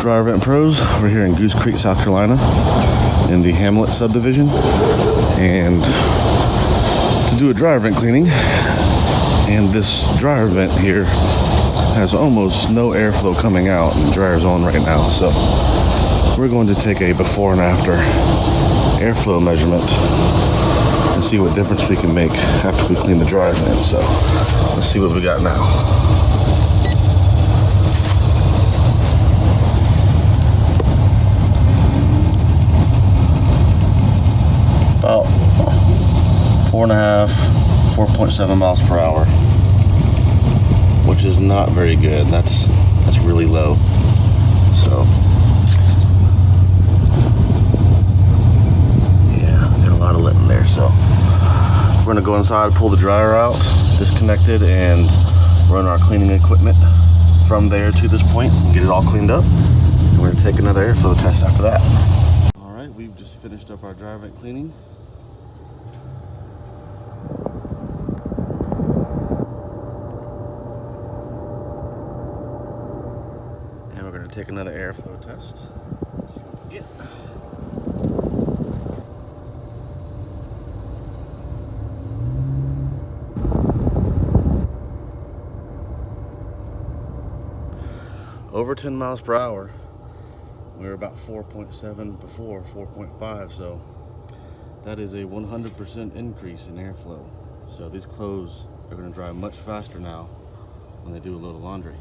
Dryer Vent Pros. We're here in Goose Creek, South Carolina, in the Hamlets subdivision, and to do a dryer vent cleaning. And this dryer vent here has almost no airflow coming out, and the dryer's on right now. So we're going to take a before and after airflow measurement and see what difference we can make after we clean the dryer vent. So let's see what we got now. About 4.7 miles per hour, which is not very good. That's really low. So yeah, got a lot of lint in there. So we're gonna go inside, pull the dryer out, disconnect it, and run our cleaning equipment from there to this point and get it all cleaned up. And we're gonna take another airflow test after that. All right, we've just finished up our dryer vent cleaning. And we're going to take another airflow test. Let's see what we get. Over 10 miles per hour. We were about 4.7 before, 4.5, so that is a 100% increase in airflow. So these clothes are going to dry much faster now when they do a load of laundry.